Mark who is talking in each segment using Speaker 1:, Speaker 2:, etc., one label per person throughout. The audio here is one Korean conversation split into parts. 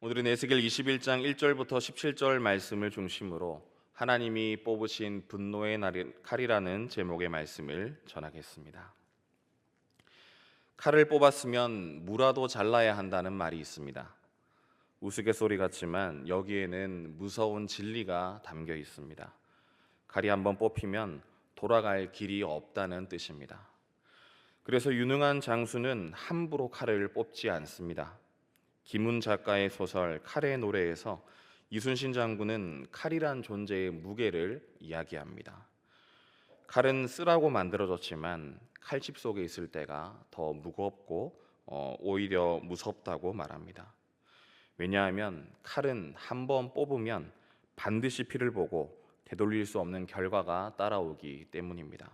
Speaker 1: 오늘은 에스겔 21장 1절부터 17절 말씀을 중심으로 하나님이 뽑으신 분노의 칼이라는 제목의 말씀을 전하겠습니다. 칼을 뽑았으면 무라도 잘라야 한다는 말이 있습니다. 우스갯소리 같지만 여기에는 무서운 진리가 담겨 있습니다. 칼이 한번 뽑히면 돌아갈 길이 없다는 뜻입니다. 그래서 유능한 장수는 함부로 칼을 뽑지 않습니다. 김훈 작가의 소설 칼의 노래에서 이순신 장군은 칼이란 존재의 무게를 이야기합니다. 칼은 쓰라고 만들어졌지만 칼집 속에 있을 때가 더 무겁고 오히려 무섭다고 말합니다. 왜냐하면 칼은 한번 뽑으면 반드시 피를 보고 되돌릴 수 없는 결과가 따라오기 때문입니다.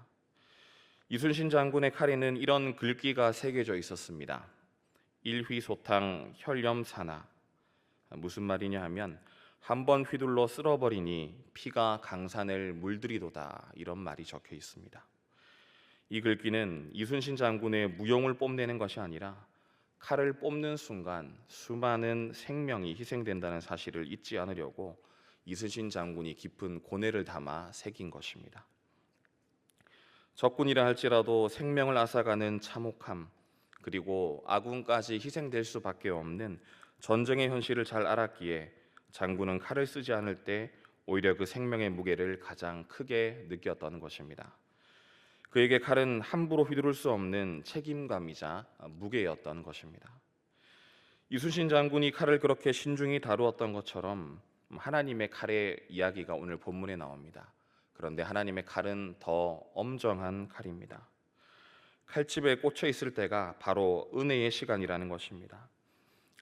Speaker 1: 이순신 장군의 칼에는 이런 글귀가 새겨져 있었습니다. 일휘소탕 혈염사나. 무슨 말이냐 하면 한번 휘둘러 쓸어버리니 피가 강산을 물들이도다, 이런 말이 적혀 있습니다. 이 글귀는 이순신 장군의 무용을 뽐내는 것이 아니라 칼을 뽑는 순간 수많은 생명이 희생된다는 사실을 잊지 않으려고 이순신 장군이 깊은 고뇌를 담아 새긴 것입니다. 적군이라 할지라도 생명을 앗아가는 참혹함, 그리고 아군까지 희생될 수밖에 없는 전쟁의 현실을 잘 알았기에 장군은 칼을 쓰지 않을 때 오히려 그 생명의 무게를 가장 크게 느꼈던 것입니다. 그에게 칼은 함부로 휘두를 수 없는 책임감이자 무게였던 것입니다. 이순신 장군이 칼을 그렇게 신중히 다루었던 것처럼 하나님의 칼의 이야기가 오늘 본문에 나옵니다. 그런데 하나님의 칼은 더 엄정한 칼입니다. 칼집에 꽂혀 있을 때가 바로 은혜의 시간이라는 것입니다.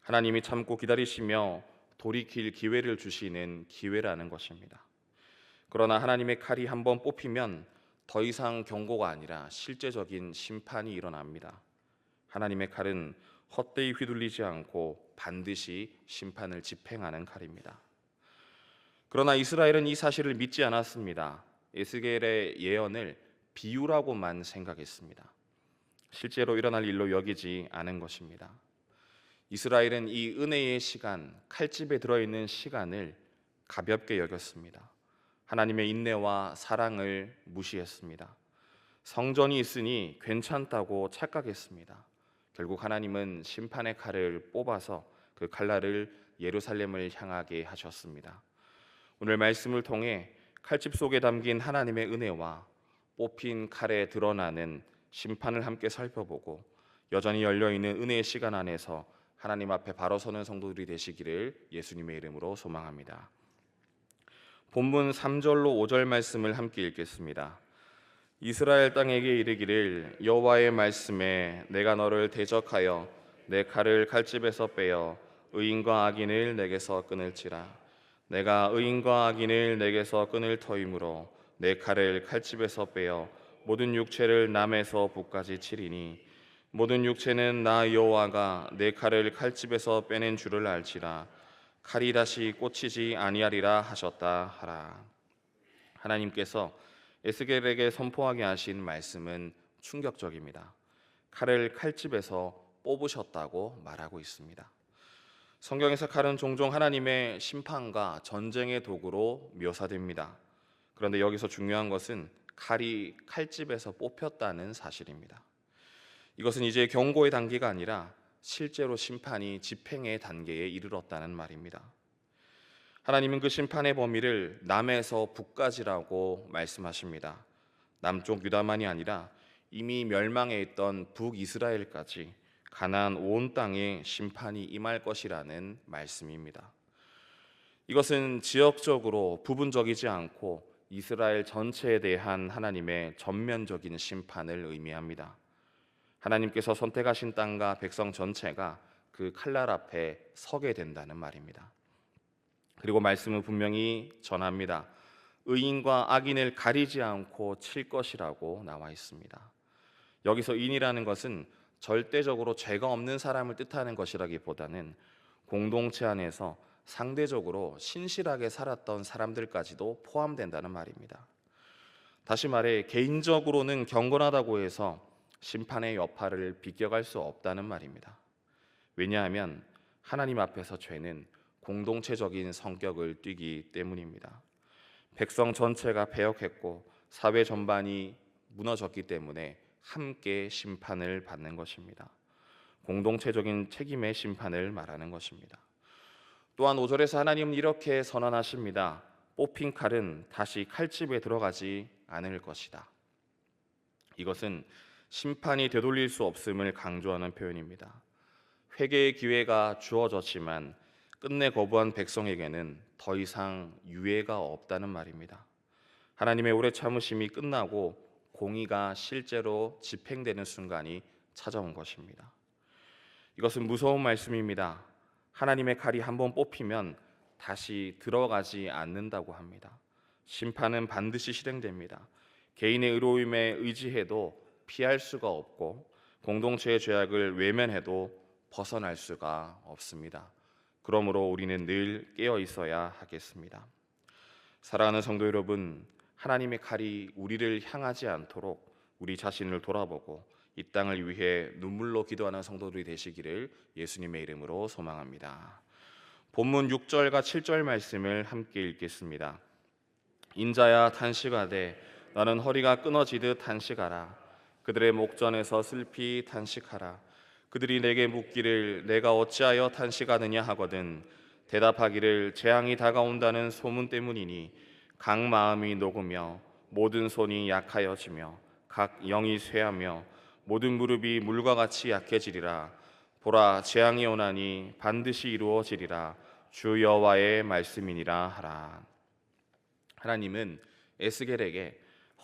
Speaker 1: 하나님이 참고 기다리시며 돌이킬 기회를 주시는 기회라는 것입니다. 그러나 하나님의 칼이 한번 뽑히면 더 이상 경고가 아니라 실제적인 심판이 일어납니다. 하나님의 칼은 헛되이 휘둘리지 않고 반드시 심판을 집행하는 칼입니다. 그러나 이스라엘은 이 사실을 믿지 않았습니다. 에스겔의 예언을 비유라고만 생각했습니다. 실제로 일어날 일로 여기지 않은 것입니다. 이스라엘은 이 은혜의 시간, 칼집에 들어있는 시간을 가볍게 여겼습니다. 하나님의 인내와 사랑을 무시했습니다. 성전이 있으니 괜찮다고 착각했습니다. 결국 하나님은 심판의 칼을 뽑아서 그 칼날을 예루살렘을 향하게 하셨습니다. 오늘 말씀을 통해 칼집 속에 담긴 하나님의 은혜와 뽑힌 칼에 드러나는 심판을 함께 살펴보고 여전히 열려있는 은혜의 시간 안에서 하나님 앞에 바로 서는 성도들이 되시기를 예수님의 이름으로 소망합니다. 본문 3절로 5절 말씀을 함께 읽겠습니다. 이스라엘 땅에게 이르기를 여호와의 말씀에 내가 너를 대적하여 내 칼을 칼집에서 빼어 의인과 악인을 내게서 끊을지라. 내가 의인과 악인을 내게서 끊을 터이므로 내 칼을 칼집에서 빼어 모든 육체를 남에서 북까지 치리니 모든 육체는 나 여호와가 내 칼을 칼집에서 빼낸 줄을 알지라. 칼이 다시 꽂히지 아니하리라 하셨다 하라. 하나님께서 에스겔에게 선포하게 하신 말씀은 충격적입니다. 칼을 칼집에서 뽑으셨다고 말하고 있습니다. 성경에서 칼은 종종 하나님의 심판과 전쟁의 도구로 묘사됩니다. 그런데 여기서 중요한 것은 칼이 칼집에서 뽑혔다는 사실입니다. 이것은 이제 경고의 단계가 아니라 실제로 심판이 집행의 단계에 이르렀다는 말입니다. 하나님은 그 심판의 범위를 남에서 북까지라고 말씀하십니다. 남쪽 유다만이 아니라 이미 멸망해 있던 북이스라엘까지 가나안 온 땅에 심판이 임할 것이라는 말씀입니다. 이것은 지역적으로 부분적이지 않고 이스라엘 전체에 대한 하나님의 전면적인 심판을 의미합니다. 하나님께서 선택하신 땅과 백성 전체가 그 칼날 앞에 서게 된다는 말입니다. 그리고 말씀은 분명히 전합니다. 의인과 악인을 가리지 않고 칠 것이라고 나와 있습니다. 여기서 의인이라는 것은 절대적으로 죄가 없는 사람을 뜻하는 것이라기보다는 공동체 안에서 상대적으로 신실하게 살았던 사람들까지도 포함된다는 말입니다. 다시 말해 개인적으로는 경건하다고 해서 심판의 여파를 비껴갈 수 없다는 말입니다. 왜냐하면 하나님 앞에서 죄는 공동체적인 성격을 띠기 때문입니다. 백성 전체가 패역했고 사회 전반이 무너졌기 때문에 함께 심판을 받는 것입니다. 공동체적인 책임의 심판을 말하는 것입니다. 또한 5절에서 하나님은 이렇게 선언하십니다. 뽑힌 칼은 다시 칼집에 들어가지 않을 것이다. 이것은 심판이 되돌릴 수 없음을 강조하는 표현입니다. 회개의 기회가 주어졌지만 끝내 거부한 백성에게는 더 이상 유예가 없다는 말입니다. 하나님의 오래 참으심이 끝나고 공의가 실제로 집행되는 순간이 찾아온 것입니다. 이것은 무서운 말씀입니다. 하나님의 칼이 한번 뽑히면 다시 들어가지 않는다고 합니다. 심판은 반드시 실행됩니다. 개인의 의로움에 의지해도 피할 수가 없고 공동체의 죄악을 외면해도 벗어날 수가 없습니다. 그러므로 우리는 늘 깨어 있어야 하겠습니다. 사랑하는 성도 여러분, 하나님의 칼이 우리를 향하지 않도록 우리 자신을 돌아보고 이 땅을 위해 눈물로 기도하는 성도들이 되시기를 예수님의 이름으로 소망합니다. 본문 6절과 7절 말씀을 함께 읽겠습니다. 인자야 탄식하되 나는 허리가 끊어지듯 탄식하라. 그들의 목전에서 슬피 탄식하라. 그들이 내게 묻기를 내가 어찌하여 탄식하느냐 하거든 대답하기를 재앙이 다가온다는 소문 때문이니 각 마음이 녹으며 모든 손이 약하여지며 각 영이 쇠하며 모든 무릎이 물과 같이 약해지리라. 보라 재앙이 오나니 반드시 이루어지리라. 주 여호와의 말씀이니라 하라. 하나님은 에스겔에게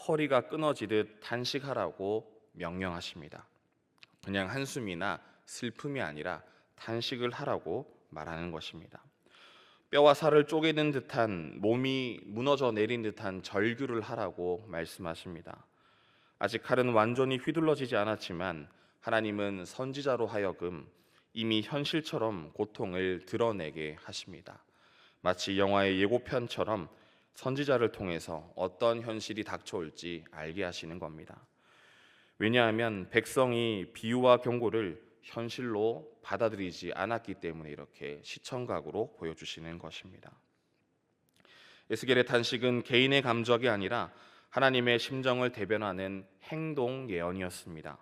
Speaker 1: 허리가 끊어지듯 탄식하라고 명령하십니다. 그냥 한숨이나 슬픔이 아니라 탄식을 하라고 말하는 것입니다. 뼈와 살을 쪼개는 듯한 몸이 무너져 내린 듯한 절규를 하라고 말씀하십니다. 아직 칼은 완전히 휘둘러지지 않았지만 하나님은 선지자로 하여금 이미 현실처럼 고통을 드러내게 하십니다. 마치 영화의 예고편처럼 선지자를 통해서 어떤 현실이 닥쳐올지 알게 하시는 겁니다. 왜냐하면 백성이 비유와 경고를 현실로 받아들이지 않았기 때문에 이렇게 시청각으로 보여주시는 것입니다. 에스겔의 탄식은 개인의 감정이 아니라 하나님의 심정을 대변하는 행동 예언이었습니다.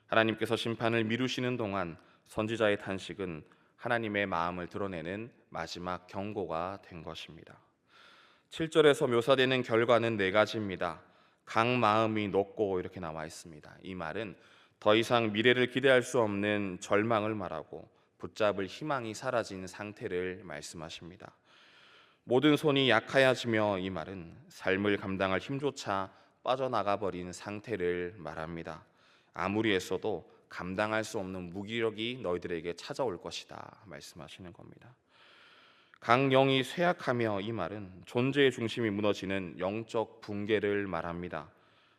Speaker 1: 하나님께서 심판을 미루시는 동안 선지자의 탄식은 하나님의 마음을 드러내는 마지막 경고가 된 것입니다. 7절에서 묘사되는 결과는 4가지입니다. 각 마음이 녹고 이렇게 나와 있습니다. 이 말은 더 이상 미래를 기대할 수 없는 절망을 말하고 붙잡을 희망이 사라진 상태를 말씀하십니다. 모든 손이 약하여지며 이 말은 삶을 감당할 힘조차 빠져나가 버린 상태를 말합니다. 아무리 애써도 감당할 수 없는 무기력이 너희들에게 찾아올 것이다 말씀하시는 겁니다. 강령이 쇠약하며 이 말은 존재의 중심이 무너지는 영적 붕괴를 말합니다.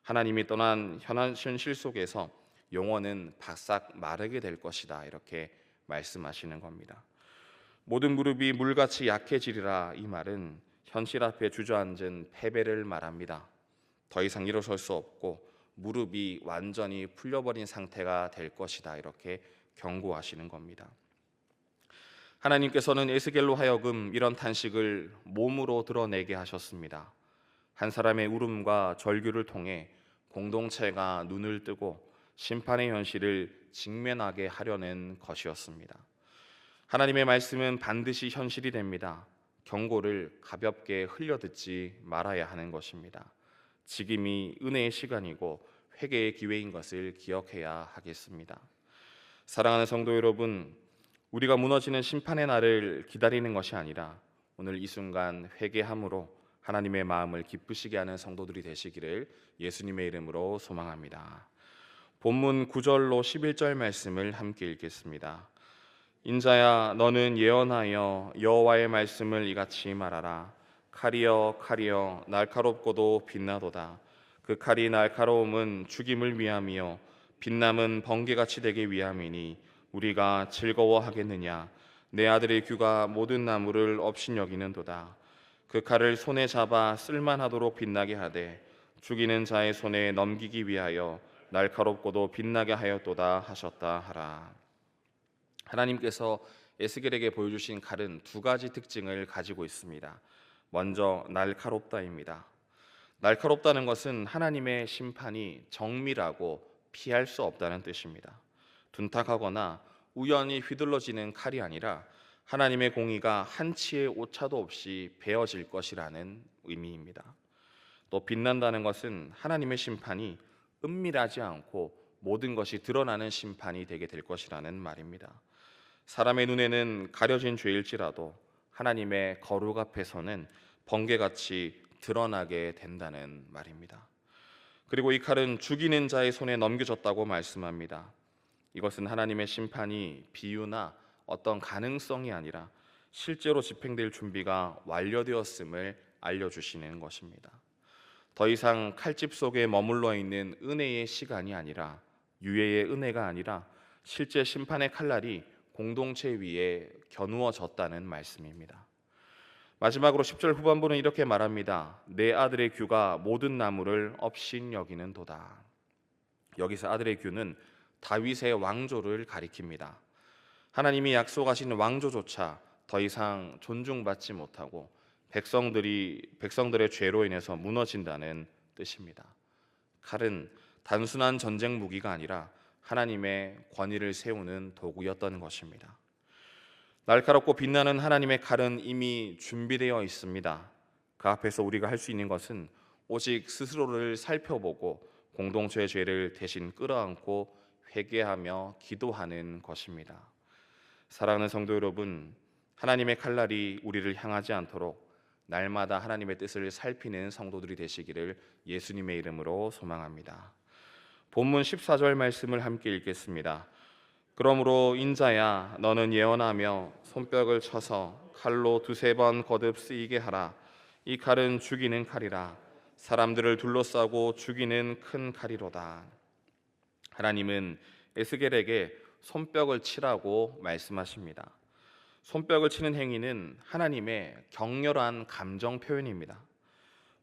Speaker 1: 하나님이 떠난 현실 속에서 영혼은 바싹 마르게 될 것이다 이렇게 말씀하시는 겁니다. 모든 무릎이 물같이 약해지리라 이 말은 현실 앞에 주저앉은 패배를 말합니다. 더 이상 일어설 수 없고 무릎이 완전히 풀려버린 상태가 될 것이다 이렇게 경고하시는 겁니다. 하나님께서는 에스겔로 하여금 이런 탄식을 몸으로 드러내게 하셨습니다. 한 사람의 울음과 절규를 통해 공동체가 눈을 뜨고 심판의 현실을 직면하게 하려는 것이었습니다. 하나님의 말씀은 반드시 현실이 됩니다. 경고를 가볍게 흘려듣지 말아야 하는 것입니다. 지금이 은혜의 시간이고 회개의 기회인 것을 기억해야 하겠습니다. 사랑하는 성도 여러분, 우리가 무너지는 심판의 날을 기다리는 것이 아니라 오늘 이 순간 회개함으로 하나님의 마음을 기쁘시게 하는 성도들이 되시기를 예수님의 이름으로 소망합니다. 본문 9절로 11절 말씀을 함께 읽겠습니다. 인자야 너는 예언하여 여호와의 말씀을 이같이 말하라. 칼이여 칼이여 날카롭고도 빛나도다. 그 칼이 날카로움은 죽임을 위함이요 빛남은 번개같이 되기 위함이니 우리가 즐거워하겠느냐. 내 아들의 귀가 모든 나무를 업신여기는도다. 그 칼을 손에 잡아 쓸만하도록 빛나게 하되 죽이는 자의 손에 넘기기 위하여 날카롭고도 빛나게 하였도다 하셨다 하라. 하나님께서 에스겔에게 보여주신 칼은 두 가지 특징을 가지고 있습니다. 먼저 날카롭다입니다. 날카롭다는 것은 하나님의 심판이 정밀하고 피할 수 없다는 뜻입니다. 둔탁하거나 우연히 휘둘러지는 칼이 아니라 하나님의 공의가 한치의 오차도 없이 베어질 것이라는 의미입니다. 또 빛난다는 것은 하나님의 심판이 은밀하지 않고 모든 것이 드러나는 심판이 되게 될 것이라는 말입니다. 사람의 눈에는 가려진 죄일지라도 하나님의 거룩 앞에서는 번개같이 드러나게 된다는 말입니다. 그리고 이 칼은 죽이는 자의 손에 넘겨졌다고 말씀합니다. 이것은 하나님의 심판이 비유나 어떤 가능성이 아니라 실제로 집행될 준비가 완료되었음을 알려주시는 것입니다. 더 이상 칼집 속에 머물러 있는 은혜의 시간이 아니라, 유예의 은혜가 아니라 실제 심판의 칼날이 공동체 위에 겨누어졌다는 말씀입니다. 마지막으로 10절 후반부는 이렇게 말합니다. 내 아들의 규가 모든 나무를 업신 여기는도다. 여기서 아들의 규는 다윗의 왕조를 가리킵니다. 하나님이 약속하신 왕조조차 더 이상 존중받지 못하고 백성들의 죄로 인해서 무너진다는 뜻입니다. 칼은 단순한 전쟁 무기가 아니라 하나님의 권위를 세우는 도구였던 것입니다. 날카롭고 빛나는 하나님의 칼은 이미 준비되어 있습니다. 그 앞에서 우리가 할 수 있는 것은 오직 스스로를 살펴보고 공동체의 죄를 대신 끌어안고 회개하며 기도하는 것입니다. 사랑하는 성도 여러분, 하나님의 칼날이 우리를 향하지 않도록 날마다 하나님의 뜻을 살피는 성도들이 되시기를 예수님의 이름으로 소망합니다. 본문 14절 말씀을 함께 읽겠습니다. 그러므로 인자야, 너는 예언하며 손뼉을 쳐서 칼로 두세 번 거듭 쓰이게 하라. 이 칼은 죽이는 칼이라. 사람들을 둘러싸고 죽이는 큰 칼이로다. 하나님은 에스겔에게 손뼉을 치라고 말씀하십니다. 손뼉을 치는 행위는 하나님의 격렬한 감정 표현입니다.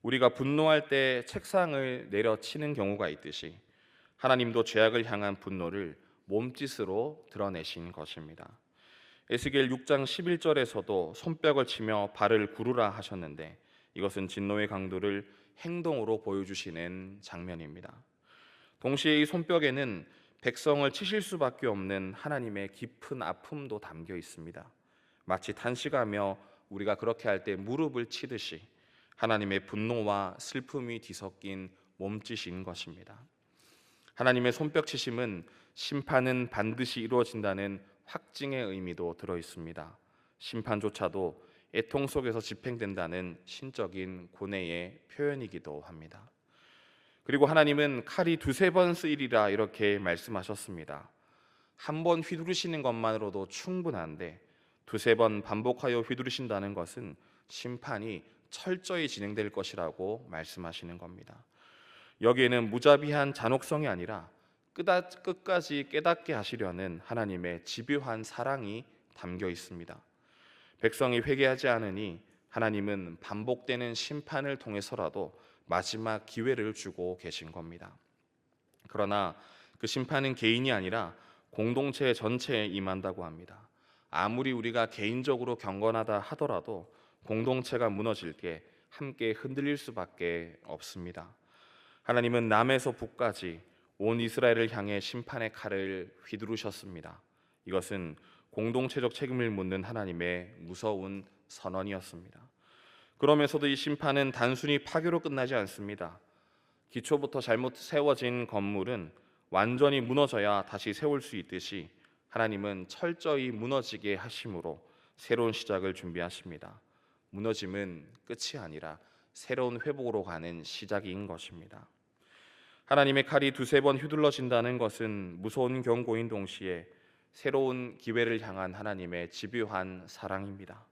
Speaker 1: 우리가 분노할 때 책상을 내려치는 경우가 있듯이 하나님도 죄악을 향한 분노를 몸짓으로 드러내신 것입니다. 에스겔 6장 11절에서도 손뼉을 치며 발을 구르라 하셨는데 이것은 진노의 강도를 행동으로 보여주시는 장면입니다. 동시에 이 손뼉에는 백성을 치실 수밖에 없는 하나님의 깊은 아픔도 담겨 있습니다. 마치 탄식하며 우리가 그렇게 할 때 무릎을 치듯이 하나님의 분노와 슬픔이 뒤섞인 몸짓인 것입니다. 하나님의 손뼉치심은 심판은 반드시 이루어진다는 확증의 의미도 들어 있습니다. 심판조차도 애통 속에서 집행된다는 신적인 고뇌의 표현이기도 합니다. 그리고 하나님은 칼이 두세 번 쓰이리라 이렇게 말씀하셨습니다. 한 번 휘두르시는 것만으로도 충분한데 두세 번 반복하여 휘두르신다는 것은 심판이 철저히 진행될 것이라고 말씀하시는 겁니다. 여기에는 무자비한 잔혹성이 아니라 끝까지 깨닫게 하시려는 하나님의 집요한 사랑이 담겨 있습니다. 백성이 회개하지 않으니 하나님은 반복되는 심판을 통해서라도 마지막 기회를 주고 계신 겁니다. 그러나 그 심판은 개인이 아니라 공동체 전체에 임한다고 합니다. 아무리 우리가 개인적으로 경건하다 하더라도 공동체가 무너질 때 함께 흔들릴 수밖에 없습니다. 하나님은 남에서 북까지 온 이스라엘을 향해 심판의 칼을 휘두르셨습니다. 이것은 공동체적 책임을 묻는 하나님의 무서운 선언이었습니다. 그러면서도 이 심판은 단순히 파괴로 끝나지 않습니다. 기초부터 잘못 세워진 건물은 완전히 무너져야 다시 세울 수 있듯이 하나님은 철저히 무너지게 하심으로 새로운 시작을 준비하십니다. 무너짐은 끝이 아니라 새로운 회복으로 가는 시작인 것입니다. 하나님의 칼이 두세 번 휘둘러진다는 것은 무서운 경고인 동시에 새로운 기회를 향한 하나님의 집요한 사랑입니다.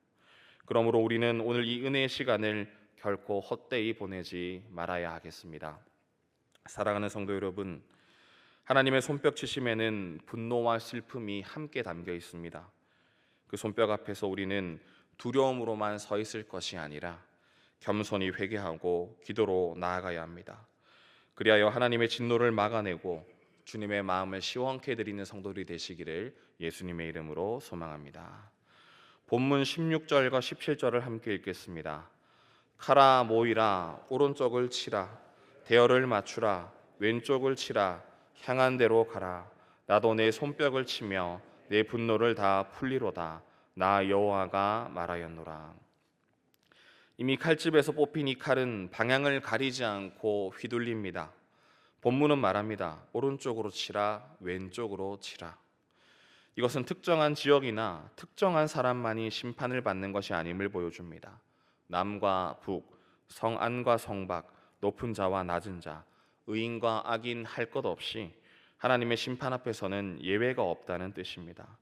Speaker 1: 그러므로 우리는 오늘 이 은혜의 시간을 결코 헛되이 보내지 말아야 하겠습니다. 사랑하는 성도 여러분, 하나님의 손뼉치심에는 분노와 슬픔이 함께 담겨 있습니다. 그 손뼉 앞에서 우리는 두려움으로만 서 있을 것이 아니라 겸손히 회개하고 기도로 나아가야 합니다. 그리하여 하나님의 진노를 막아내고 주님의 마음을 시원케 드리는 성도들이 되시기를 예수님의 이름으로 소망합니다. 본문 16절과 17절을 함께 읽겠습니다. 카라 모이라, 오른쪽을 치라, 대열을 맞추라, 왼쪽을 치라, 향한 대로 가라. 나도 내 손뼉을 치며 내 분노를 다 풀리로다. 나 여호와가 말하였노라. 이미 칼집에서 뽑힌 이 칼은 방향을 가리지 않고 휘둘립니다. 본문은 말합니다. 오른쪽으로 치라, 왼쪽으로 치라. 이것은 특정한 지역이나 특정한 사람만이 심판을 받는 것이 아님을 보여줍니다. 남과 북, 성안과 성박, 높은 자와 낮은 자, 의인과 악인 할 것 없이 하나님의 심판 앞에서는 예외가 없다는 뜻입니다.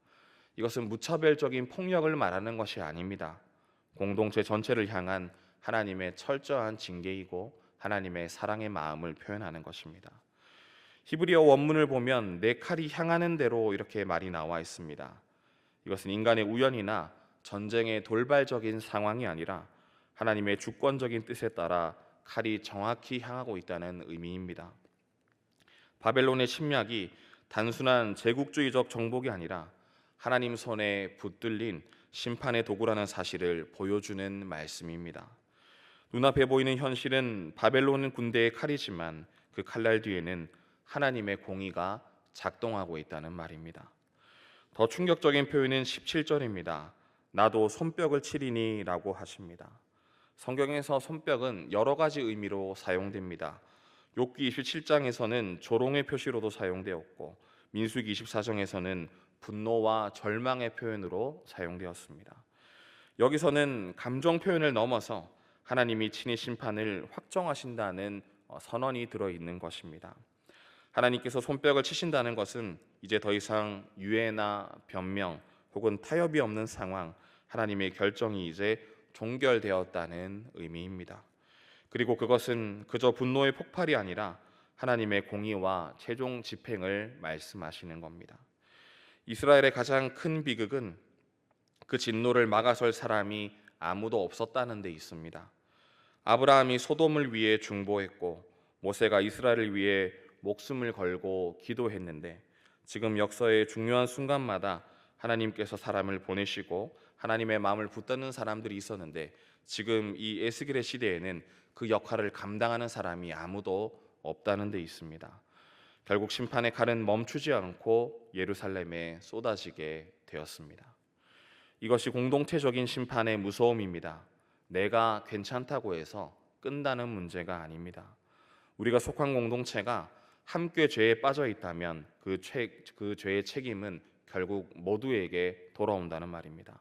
Speaker 1: 이것은 무차별적인 폭력을 말하는 것이 아닙니다. 공동체 전체를 향한 하나님의 철저한 징계이고 하나님의 사랑의 마음을 표현하는 것입니다. 히브리어 원문을 보면 내 칼이 향하는 대로 이렇게 말이 나와 있습니다. 이것은 인간의 우연이나 전쟁의 돌발적인 상황이 아니라 하나님의 주권적인 뜻에 따라 칼이 정확히 향하고 있다는 의미입니다. 바벨론의 침략이 단순한 제국주의적 정복이 아니라 하나님 손에 붙들린 심판의 도구라는 사실을 보여주는 말씀입니다. 눈앞에 보이는 현실은 바벨론 군대의 칼이지만 그 칼날 뒤에는 하나님의 공의가 작동하고 있다는 말입니다. 더 충격적인 표현은 17절입니다. 나도 손뼉을 치리니 라고 하십니다. 성경에서 손뼉은 여러 가지 의미로 사용됩니다. 욥기 27장에서는 조롱의 표시로도 사용되었고 민수기 24장에서는 분노와 절망의 표현으로 사용되었습니다. 여기서는 감정 표현을 넘어서 하나님이 친히 심판을 확정하신다는 선언이 들어있는 것입니다. 하나님께서 손뼉을 치신다는 것은 이제 더 이상 유해나 변명 혹은 타협이 없는 상황, 하나님의 결정이 이제 종결되었다는 의미입니다. 그리고 그것은 그저 분노의 폭발이 아니라 하나님의 공의와 최종 집행을 말씀하시는 겁니다. 이스라엘의 가장 큰 비극은 그 진노를 막아설 사람이 아무도 없었다는 데 있습니다. 아브라함이 소돔을 위해 중보했고 모세가 이스라엘을 위해 목숨을 걸고 기도했는데 지금 역사의 중요한 순간마다 하나님께서 사람을 보내시고 하나님의 마음을 붙드는 사람들이 있었는데 지금 이 에스겔의 시대에는 그 역할을 감당하는 사람이 아무도 없다는 데 있습니다. 결국 심판의 칼은 멈추지 않고 예루살렘에 쏟아지게 되었습니다. 이것이 공동체적인 심판의 무서움입니다. 내가 괜찮다고 해서 끝나는 문제가 아닙니다. 우리가 속한 공동체가 함께 죄에 빠져 있다면 그 죄의 책임은 결국 모두에게 돌아온다는 말입니다.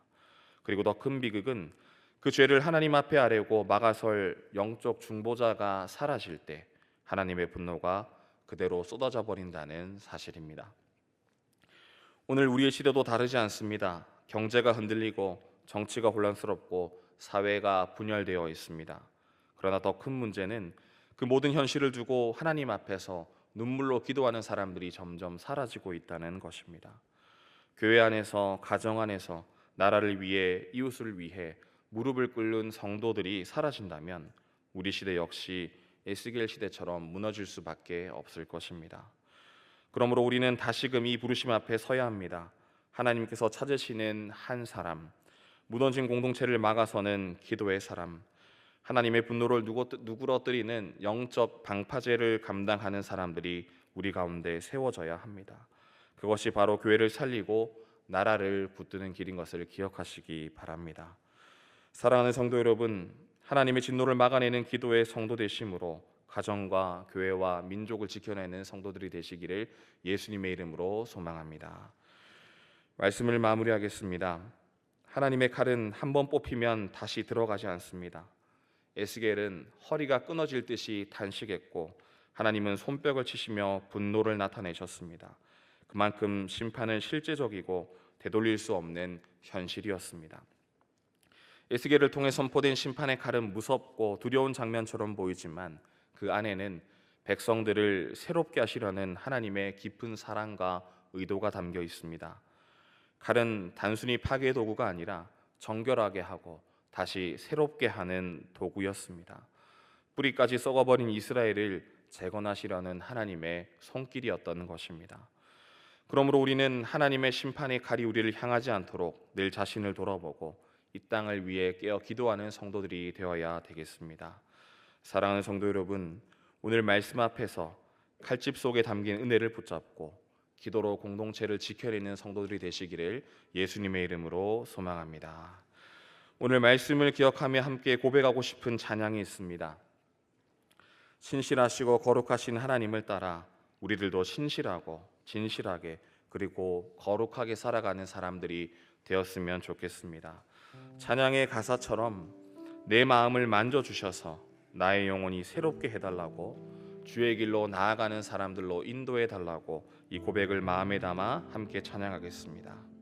Speaker 1: 그리고 더 큰 비극은 그 죄를 하나님 앞에 아뢰고 막아설 영적 중보자가 사라질 때 하나님의 분노가 그대로 쏟아져 버린다는 사실입니다. 오늘 우리의 시대도 다르지 않습니다. 경제가 흔들리고 정치가 혼란스럽고 사회가 분열되어 있습니다. 그러나 더 큰 문제는 그 모든 현실을 두고 하나님 앞에서 눈물로 기도하는 사람들이 점점 사라지고 있다는 것입니다. 교회 안에서, 가정 안에서 나라를 위해, 이웃을 위해 무릎을 꿇는 성도들이 사라진다면 우리 시대 역시 에스겔 시대처럼 무너질 수밖에 없을 것입니다. 그러므로 우리는 다시금 이 부르심 앞에 서야 합니다. 하나님께서 찾으시는 한 사람, 무너진 공동체를 막아서는 기도의 사람, 하나님의 분노를 누그러뜨리는 영적 방파제를 감당하는 사람들이 우리 가운데 세워져야 합니다. 그것이 바로 교회를 살리고 나라를 붙드는 길인 것을 기억하시기 바랍니다. 사랑하는 성도 여러분, 하나님의 진노를 막아내는 기도의 성도 되심으로 가정과 교회와 민족을 지켜내는 성도들이 되시기를 예수님의 이름으로 소망합니다. 말씀을 마무리하겠습니다. 하나님의 칼은 한번 뽑히면 다시 들어가지 않습니다. 에스겔은 허리가 끊어질 듯이 탄식했고 하나님은 손뼉을 치시며 분노를 나타내셨습니다. 그만큼 심판은 실제적이고 되돌릴 수 없는 현실이었습니다. 에스겔을 통해 선포된 심판의 칼은 무섭고 두려운 장면처럼 보이지만 그 안에는 백성들을 새롭게 하시려는 하나님의 깊은 사랑과 의도가 담겨 있습니다. 칼은 단순히 파괴의 도구가 아니라 정결하게 하고 다시 새롭게 하는 도구였습니다. 뿌리까지 썩어버린 이스라엘을 재건하시려는 하나님의 손길이었던 것입니다. 그러므로 우리는 하나님의 심판의 칼이 우리를 향하지 않도록 늘 자신을 돌아보고 이 땅을 위해 깨어 기도하는 성도들이 되어야 되겠습니다. 사랑하는 성도 여러분, 오늘 말씀 앞에서 칼집 속에 담긴 은혜를 붙잡고 기도로 공동체를 지켜내는 성도들이 되시기를 예수님의 이름으로 소망합니다. 오늘 말씀을 기억하며 함께 고백하고 싶은 찬양이 있습니다. 신실하시고 거룩하신 하나님을 따라 우리들도 신실하고 진실하게 그리고 거룩하게 살아가는 사람들이 되었으면 좋겠습니다. 찬양의 가사처럼 내 마음을 만져주셔서 나의 영혼이 새롭게 해달라고 주의 길로 나아가는 사람들로 인도해달라고 이 고백을 마음에 담아 함께 찬양하겠습니다.